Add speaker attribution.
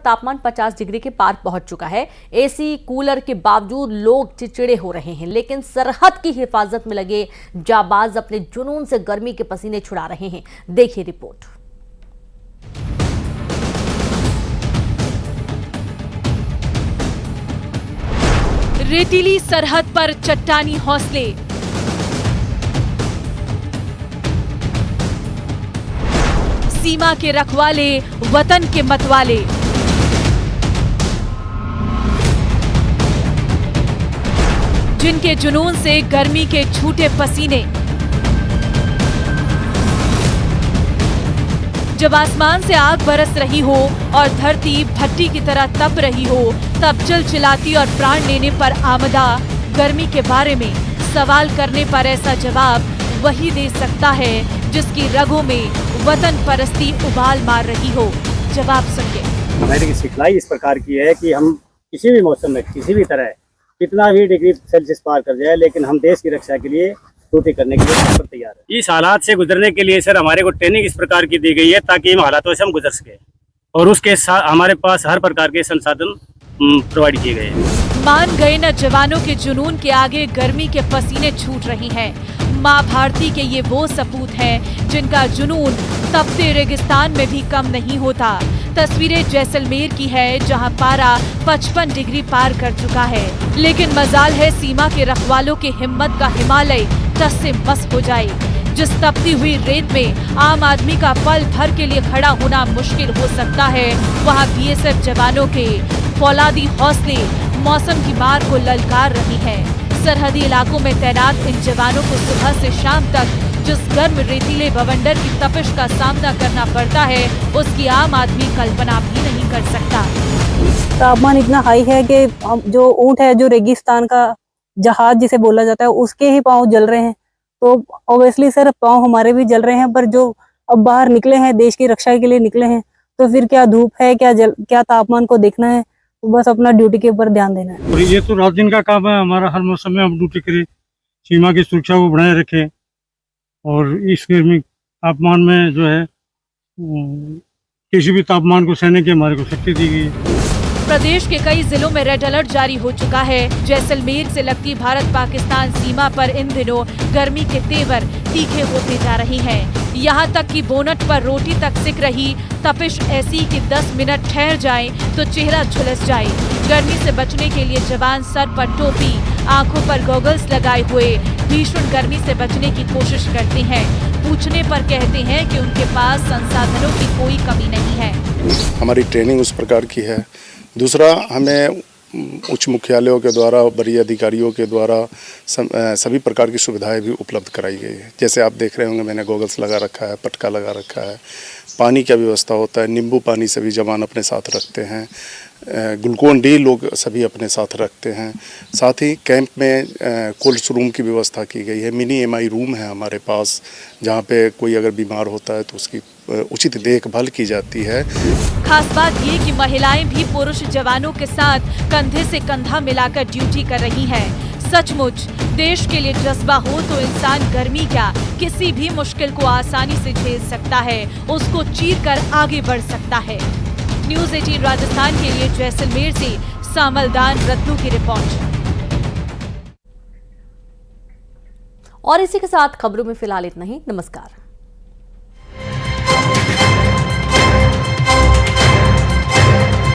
Speaker 1: तापमान 50 डिग्री के पार पहुंच चुका है। एसी कूलर के बावजूद लोग चिड़चिड़े हो रहे हैं, लेकिन सरहद की हिफाजत में लगे जाबाज अपने जुनून से गर्मी के पसीने छुड़ा रहे हैं। देखिए रिपोर्ट।
Speaker 2: रेतीली सरहद पर चट्टानी हौसले, सीमा के रखवाले, वतन के मतवाले। जिनके जुनून से गर्मी के छूटे पसीने। जब आसमान से आग बरस रही हो और धरती भट्टी की तरह तप रही हो, तब चिलचिलाती और प्राण लेने पर आमदा गर्मी के बारे में सवाल करने पर ऐसा जवाब वही दे सकता है जिसकी रगों में वतन परस्ती उबाल मार रही हो। जवाब सुनिए।
Speaker 3: हमारी सिखलाई इस प्रकार की है कि हम किसी भी मौसम में किसी भी तरह कितना भी डिग्री सेल्सियस पार कर जाए, लेकिन हम देश की रक्षा के लिए ड्यूटी करने के लिए तैयार है। इस हालात से गुजरने के लिए सर हमारे को ट्रेनिंग इस प्रकार की दी गई है ताकि इन हालातों से हम गुजर सके, और उसके साथ हमारे पास हर प्रकार के संसाधन प्रोवाइड किए गए हैं।
Speaker 2: मान गए न जवानों के जुनून के आगे गर्मी के पसीने छूट रही हैं। माँ भारती के ये वो सपूत हैं जिनका जुनून तपते रेगिस्तान में भी कम नहीं होता। तस्वीरें जैसलमेर की है जहां पारा 55 डिग्री पार कर चुका है, लेकिन मजाल है सीमा के रखवालों की हिम्मत का हिमालय टस से मस हो जाए। जिस तपती हुई रेत में आम आदमी का पल भर के लिए खड़ा होना मुश्किल हो सकता है, वहां बीएसएफ जवानों के फौलादी हौसले मौसम की मार को ललकार रही है। सरहदी इलाकों में तैनात इन जवानों को सुबह से शाम तक जिस गर्म रेतीले बवंडर की तपिश का सामना करना पड़ता है, उसकी आम आदमी कल्पना भी नहीं कर सकता।
Speaker 4: तापमान इतना हाई है कि जो ऊंट है, जो रेगिस्तान का जहाज जिसे बोला जाता है, उसके ही पाँव जल रहे हैं। तो ऑब्वियसली सर पाँव हमारे भी जल रहे हैं, पर जो अब बाहर निकले हैं, देश की रक्षा के लिए निकले हैं, तो फिर क्या धूप है, क्या तापमान को देखना है, तो बस अपना ड्यूटी के ऊपर ध्यान देना है।
Speaker 3: और ये तो रात दिन का काम है हमारा, हर मौसम में हम ड्यूटी करें, सीमा की सुरक्षा को बनाए रखें, और इस गर्मी तापमान में जो है किसी भी तापमान को सहने की हमारे को शक्ति दी गई है।
Speaker 2: प्रदेश के कई जिलों में रेड अलर्ट जारी हो चुका है। जैसलमेर से लगती भारत पाकिस्तान सीमा पर इन दिनों गर्मी के तेवर तीखे होते जा रहे हैं। यहाँ तक कि बोनट पर रोटी तक सिक रही तपिश ऐसी कि 10 मिनट ठहर जाए तो चेहरा झुलस जाए। गर्मी से बचने के लिए जवान सर पर टोपी, आंखों पर गॉगल्स लगाए हुए भीषण गर्मी से बचने की कोशिश करते हैं। पूछने पर कहते हैं कि उनके पास संसाधनों की कोई कमी नहीं है।
Speaker 5: हमारी ट्रेनिंग उस प्रकार की है। दूसरा, हमें उच्च मुख्यालयों के द्वारा, वरीय अधिकारियों के द्वारा सभी प्रकार की सुविधाएं भी उपलब्ध कराई गई है। जैसे आप देख रहे होंगे, मैंने गॉगल्स लगा रखा है, पटका लगा रखा है, पानी की व्यवस्था होता है, नींबू पानी सभी जवान अपने साथ रखते हैं, ग्लूकोन डी लोग सभी अपने साथ रखते हैं। साथ ही कैंप में कोल्ड रूम की व्यवस्था की गई है। मिनी एमआई रूम है हमारे पास, जहाँ पे कोई अगर बीमार होता है तो उसकी उचित देखभाल की जाती है।
Speaker 2: खास बात ये कि महिलाएं भी पुरुष जवानों के साथ कंधे से कंधा मिलाकर ड्यूटी कर रही हैं। सचमुच देश के लिए जज्बा हो तो इंसान गर्मी क्या किसी भी मुश्किल को आसानी से झेल सकता है, उसको चीर कर आगे बढ़ सकता है। न्यूज़ 18 राजस्थान के लिए जैसलमेर से सामलदान रत्नू की रिपोर्ट।
Speaker 1: और इसी के साथ खबरों में फिलहाल इतना ही। नमस्कार।